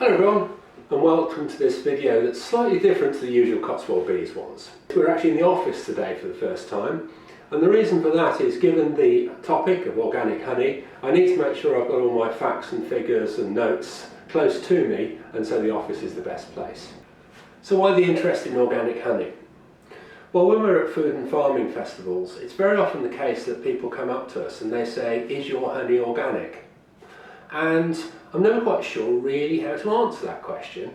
Hello everyone, and welcome to this video that's slightly different to the usual Cotswold Bees ones. We're actually in the office today for the first time, and the reason for that is, given the topic of organic honey, I need to make sure I've got all my facts and figures and notes close to me, and so the office is the best place. So why the interest in organic honey? Well, when we're at food and farming festivals, it's very often the case that people come up to us and they say, "Is your honey organic?" And I'm never quite sure really how to answer that question.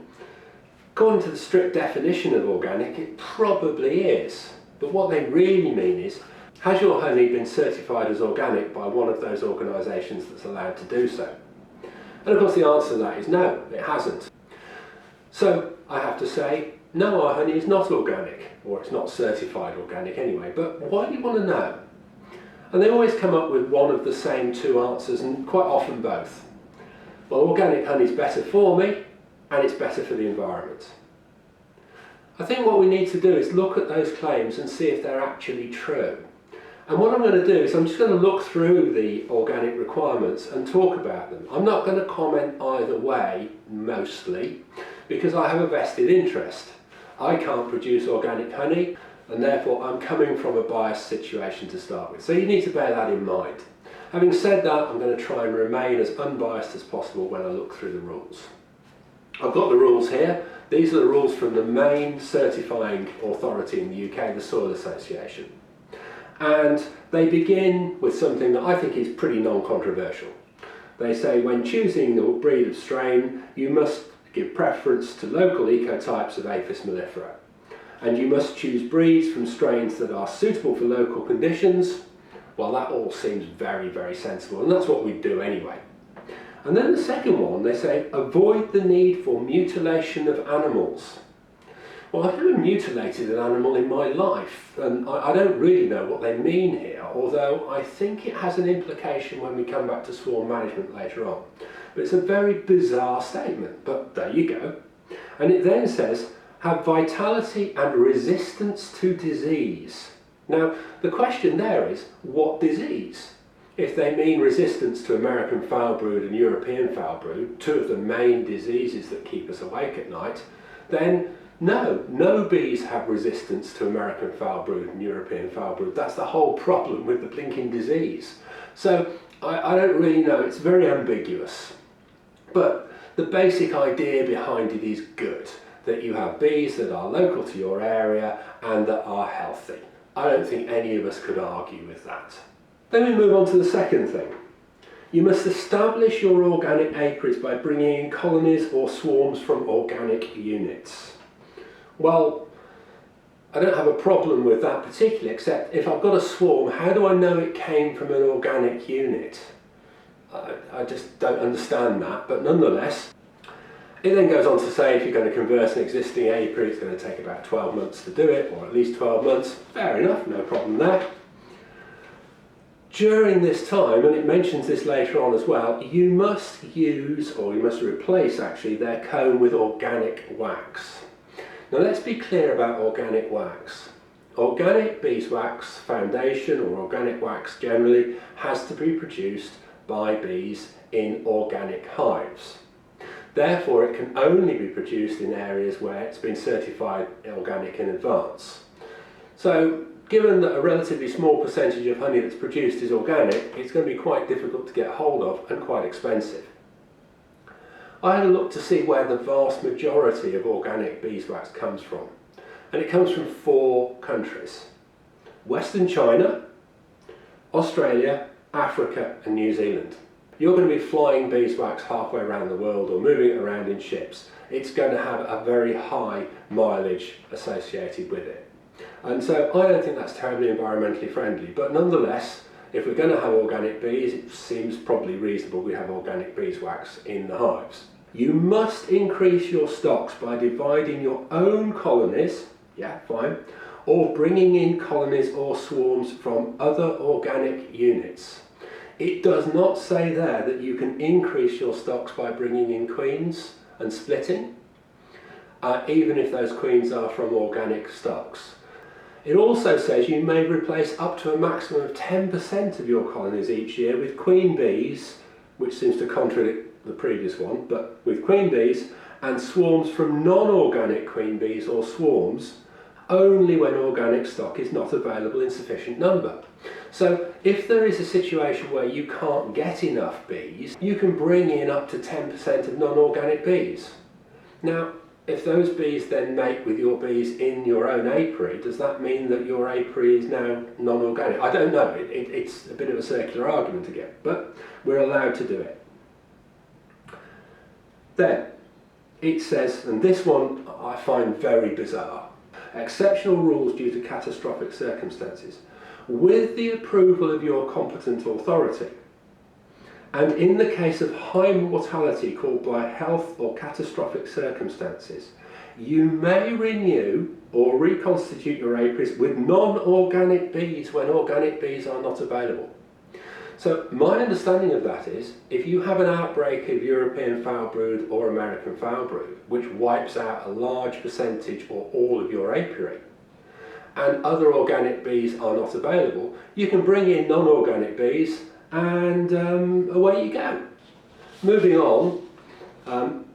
According to the strict definition of organic, it probably is. But what they really mean is, has your honey been certified as organic by one of those organisations that's allowed to do so? And of course the answer to that is no, it hasn't. So I have to say, no, our honey is not organic, or it's not certified organic anyway. But why do you want to know? And they always come up with one of the same two answers, and quite often both. Well, organic honey is better for me, and it's better for the environment. I think what we need to do is look at those claims and see if they're actually true. And what I'm going to do is I'm just going to look through the organic requirements and talk about them. I'm not going to comment either way, mostly, because I have a vested interest. I can't produce organic honey, and therefore I'm coming from a biased situation to start with. So you need to bear that in mind. Having said that, I'm going to try and remain as unbiased as possible when I look through the rules. I've got the rules here. These are the rules from the main certifying authority in the UK, the Soil Association. And they begin with something that I think is pretty non-controversial. They say when choosing the breed of strain, you must give preference to local ecotypes of Apis mellifera. And you must choose breeds from strains that are suitable for local conditions. Well, that all seems very, very sensible, and that's what we do anyway. And then the second one, they say, avoid the need for mutilation of animals. Well, I've never mutilated an animal in my life, and I don't really know what they mean here, although I think it has an implication when we come back to swarm management later on. But it's a very bizarre statement, but there you go. And it then says, have vitality and resistance to disease. Now, the question there is, what disease? If they mean resistance to American foulbrood and European foulbrood, two of the main diseases that keep us awake at night, then no bees have resistance to American foulbrood and European foulbrood. That's the whole problem with the blinking disease. So I don't really know, it's very ambiguous. But the basic idea behind it is good, that you have bees that are local to your area and that are healthy. I don't think any of us could argue with that. Then we move on to the second thing. You must establish your organic apiaries by bringing in colonies or swarms from organic units. Well, I don't have a problem with that particularly, except if I've got a swarm, how do I know it came from an organic unit? I just don't understand that, but nonetheless. It then goes on to say if you're going to convert an existing apiary, it's going to take about 12 months to do it, or at least 12 months. Fair enough, no problem there. During this time, and it mentions this later on as well, you must use, or you must replace actually, their comb with organic wax. Now let's be clear about organic wax. Organic beeswax foundation, or organic wax generally, has to be produced by bees in organic hives. Therefore, it can only be produced in areas where it's been certified organic in advance. So, given that a relatively small percentage of honey that's produced is organic, it's going to be quite difficult to get hold of and quite expensive. I had a look to see where the vast majority of organic beeswax comes from. And it comes from 4 countries. Western China, Australia, Africa and New Zealand. You're going to be flying beeswax halfway around the world or moving it around in ships. It's going to have a very high mileage associated with it. And so I don't think that's terribly environmentally friendly, but nonetheless, if we're going to have organic bees, it seems probably reasonable we have organic beeswax in the hives. You must increase your stocks by dividing your own colonies, yeah, fine, or bringing in colonies or swarms from other organic units. It does not say there that you can increase your stocks by bringing in queens and splitting, even if those queens are from organic stocks. It also says you may replace up to a maximum of 10% of your colonies each year with queen bees, which seems to contradict the previous one, but with queen bees, and swarms from non-organic queen bees or swarms only when organic stock is not available in sufficient number. So if there is a situation where you can't get enough bees, you can bring in up to 10% of non-organic bees. Now, if those bees then mate with your bees in your own apiary, does that mean that your apiary is now non-organic? I don't know, it's a bit of a circular argument again, but we're allowed to do it. Then, it says, and this one I find very bizarre, exceptional rules due to catastrophic circumstances, with the approval of your competent authority, and in the case of high mortality called by health or catastrophic circumstances, you may renew or reconstitute your apiaries with non-organic bees when organic bees are not available. So my understanding of that is, if you have an outbreak of European foul brood or American foul brood, which wipes out a large percentage or all of your apiary, and other organic bees are not available, you can bring in non-organic bees and away you go. Moving on,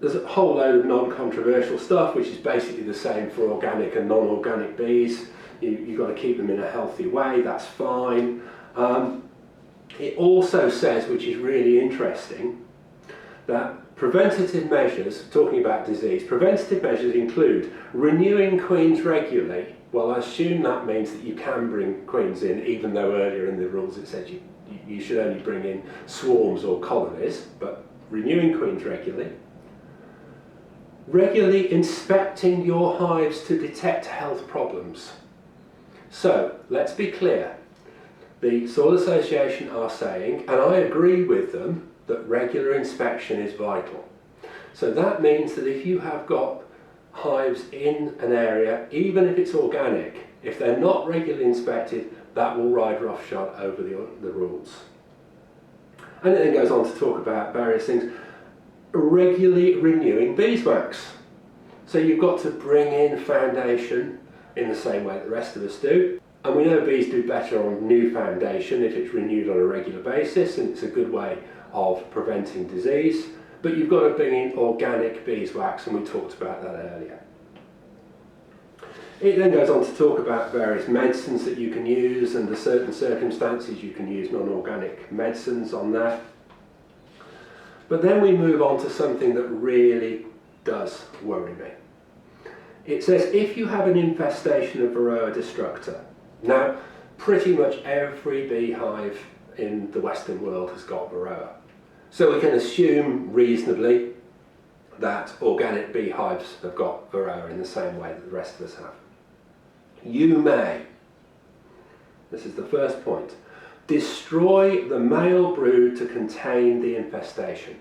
there's a whole load of non-controversial stuff which is basically the same for organic and non-organic bees. You've got to keep them in a healthy way, that's fine. It also says, which is really interesting, that preventative measures, talking about disease, preventative measures include renewing queens regularly. Well, I assume that means that you can bring queens in, even though earlier in the rules it said you should only bring in swarms or colonies, but renewing queens regularly. Regularly inspecting your hives to detect health problems. So, let's be clear. The Soil Association are saying, and I agree with them, that regular inspection is vital. So that means that if you have got hives in an area, even if it's organic, if they're not regularly inspected, that will ride roughshod over the rules. And it then goes on to talk about various things. Regularly renewing beeswax. So you've got to bring in foundation in the same way that the rest of us do. And we know bees do better on new foundation if it's renewed on a regular basis, and it's a good way of preventing disease. But you've got to bring in organic beeswax, and we talked about that earlier. It then goes on to talk about various medicines that you can use, and under certain circumstances you can use non-organic medicines on that. But then we move on to something that really does worry me. It says if you have an infestation of Varroa destructor. Now, pretty much every beehive in the Western world has got Varroa. So we can assume reasonably that organic beehives have got Varroa in the same way that the rest of us have. You may, this is the first point, destroy the male brood to contain the infestation.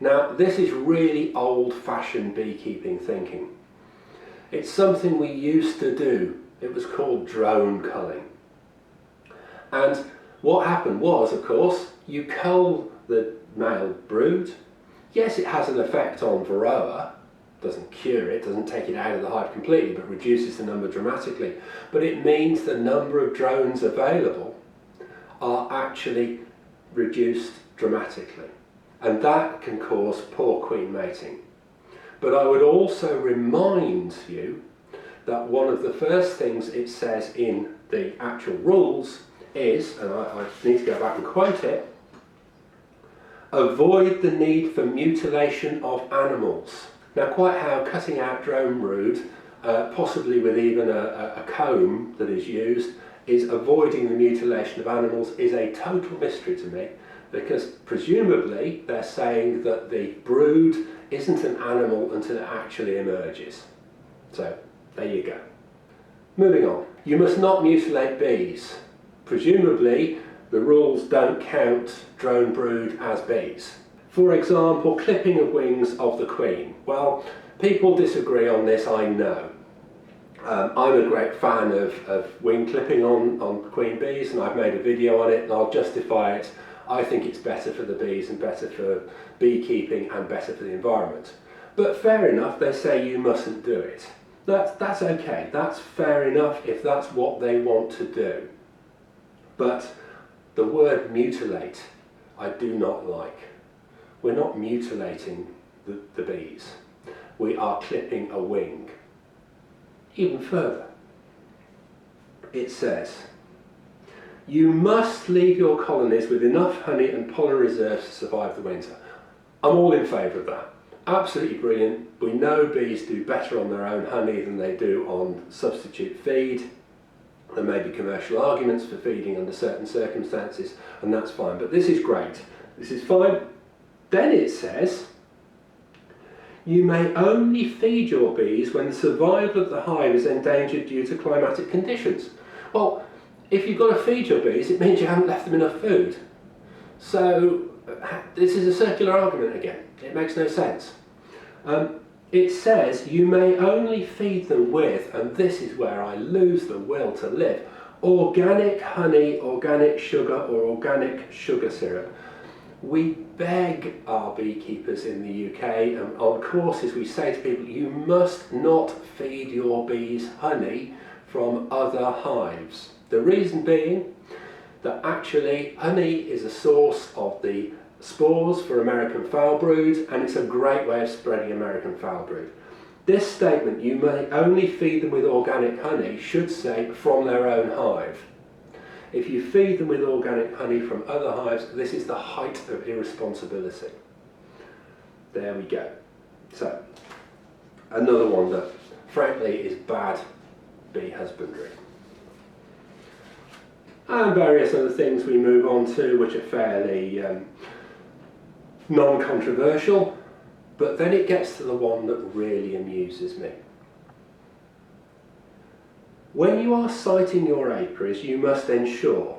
Now, this is really old-fashioned beekeeping thinking. It's something we used to do. It was called drone culling. And what happened was, of course, you cull the male brood. Yes, it has an effect on Varroa, doesn't cure it, doesn't take it out of the hive completely, but reduces the number dramatically. But it means the number of drones available are actually reduced dramatically. And that can cause poor queen mating. But I would also remind you that one of the first things it says in the actual rules is, and I need to go back and quote it, avoid the need for mutilation of animals. Now, quite how cutting out drone brood, possibly with even a comb that is used, is avoiding the mutilation of animals is a total mystery to me, because presumably they're saying that the brood isn't an animal until it actually emerges. So, there you go. Moving on. You must not mutilate bees. Presumably, the rules don't count drone brood as bees. For example, clipping of wings of the queen. Well, people disagree on this, I know. I'm a great fan of wing clipping on queen bees, and I've made a video on it, and I'll justify it. I think it's better for the bees and better for beekeeping and better for the environment. But fair enough, they say you mustn't do it. That's okay, that's fair enough if that's what they want to do. But the word mutilate, I do not like. We're not mutilating the bees. We are clipping a wing. Even further, it says, you must leave your colonies with enough honey and pollen reserves to survive the winter. I'm all in favour of that. Absolutely brilliant. We know bees do better on their own honey than they do on substitute feed. There may be commercial arguments for feeding under certain circumstances, and that's fine, but this is great. This is fine. Then it says, you may only feed your bees when the survival of the hive is endangered due to climatic conditions. Well, if you've got to feed your bees, it means you haven't left them enough food. So this is a circular argument again. It makes no sense. It says you may only feed them with, and this is where I lose the will to live, organic honey, organic sugar, or organic sugar syrup. We beg our beekeepers in the UK, and on courses we say to people, you must not feed your bees honey from other hives. The reason being that actually honey is a source of the spores for American foul brood, and it's a great way of spreading American foul brood. This statement, you may only feed them with organic honey, should say from their own hive. If you feed them with organic honey from other hives, this is the height of irresponsibility. There we go. So, another one that frankly is bad bee husbandry. And various other things we move on to which are fairly non-controversial, but then it gets to the one that really amuses me. When you are siting your apiaries, you must ensure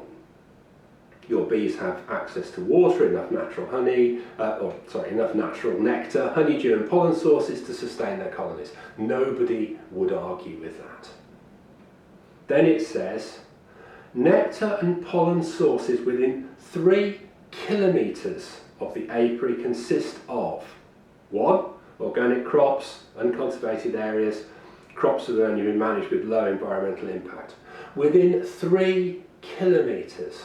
your bees have access to water, enough natural honey, enough natural nectar, honeydew and pollen sources to sustain their colonies. Nobody would argue with that. Then it says, nectar and pollen sources within 3 kilometres of the apiary consist of 1. Organic crops, uncultivated areas, crops that have only been managed with low environmental impact. Within 3 kilometres.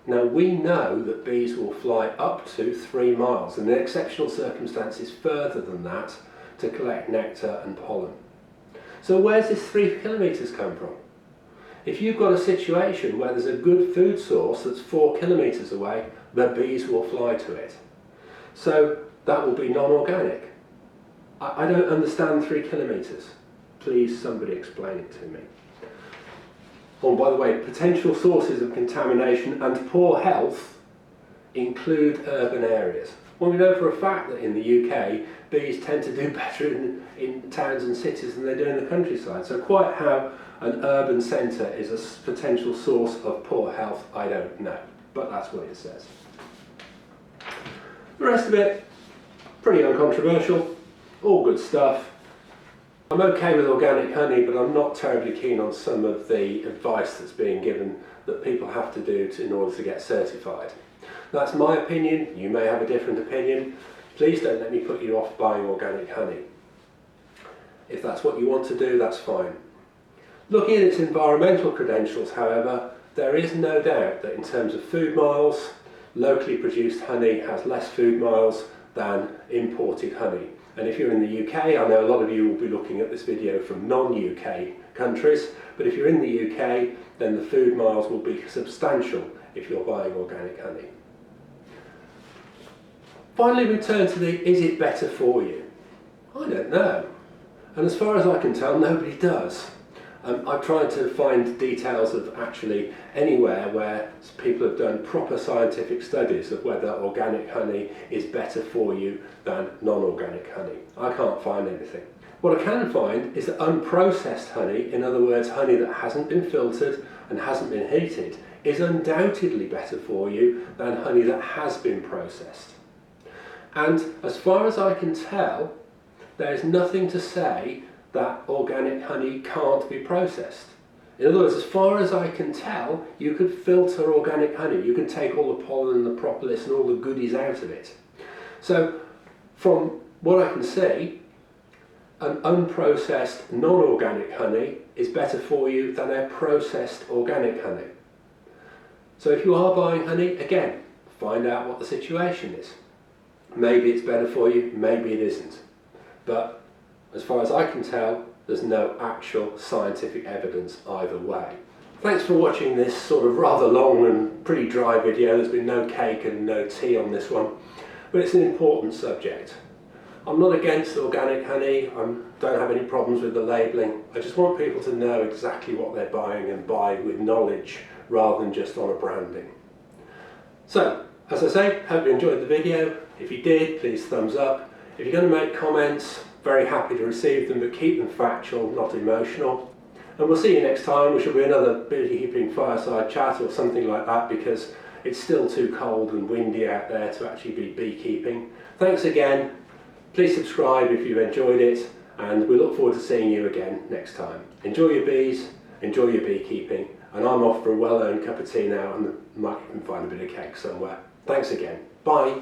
Now we know that bees will fly up to 3 miles, and in exceptional circumstances further than that, to collect nectar and pollen. So where's this 3 kilometres come from? If you've got a situation where there's a good food source that's 4 kilometres away, the bees will fly to it. So that will be non-organic. I don't understand 3 kilometres. Please somebody explain it to me. Oh, by the way, potential sources of contamination and poor health include urban areas. Well, we know for a fact that in the UK, bees tend to do better in towns and cities than they do in the countryside. So quite how an urban centre is a potential source of poor health, I don't know. But that's what it says. The rest of it, pretty uncontroversial, all good stuff. I'm okay with organic honey, but I'm not terribly keen on some of the advice that's being given that people have to do in order to get certified. That's my opinion. You may have a different opinion. Please don't let me put you off buying organic honey. If that's what you want to do, that's fine. Looking at its environmental credentials, however, there is no doubt that in terms of food miles, locally produced honey has less food miles than imported honey. And if you're in the UK, I know a lot of you will be looking at this video from non-UK countries, but if you're in the UK, then the food miles will be substantial if you're buying organic honey. Finally, we turn to the, is it better for you? I don't know. And as far as I can tell, nobody does. I've tried to find details of actually anywhere where people have done proper scientific studies of whether organic honey is better for you than non-organic honey. I can't find anything. What I can find is that unprocessed honey, in other words honey that hasn't been filtered and hasn't been heated, is undoubtedly better for you than honey that has been processed. And as far as I can tell, there is nothing to say that organic honey can't be processed. In other words, as far as I can tell, you could filter organic honey. You can take all the pollen and the propolis and all the goodies out of it. So, from what I can see, an unprocessed non-organic honey is better for you than a processed organic honey. So if you are buying honey, again, find out what the situation is. Maybe it's better for you, maybe it isn't. But as far as I can tell, there's no actual scientific evidence either way. Thanks for watching this sort of rather long and pretty dry video. There's been no cake and no tea on this one, but it's an important subject. I'm not against organic honey, I don't have any problems with the labelling. I just want people to know exactly what they're buying and buy with knowledge rather than just on a branding. So, as I say, hope you enjoyed the video. If you did, please thumbs up. If you're going to make comments, very happy to receive them, but keep them factual, not emotional. And we'll see you next time, which will be another beekeeping fireside chat or something like that, because it's still too cold and windy out there to actually be beekeeping. Thanks again. Please subscribe if you've enjoyed it, and we look forward to seeing you again next time. Enjoy your bees, enjoy your beekeeping, and I'm off for a well-earned cup of tea now, and might even find a bit of cake somewhere. Thanks again. Bye.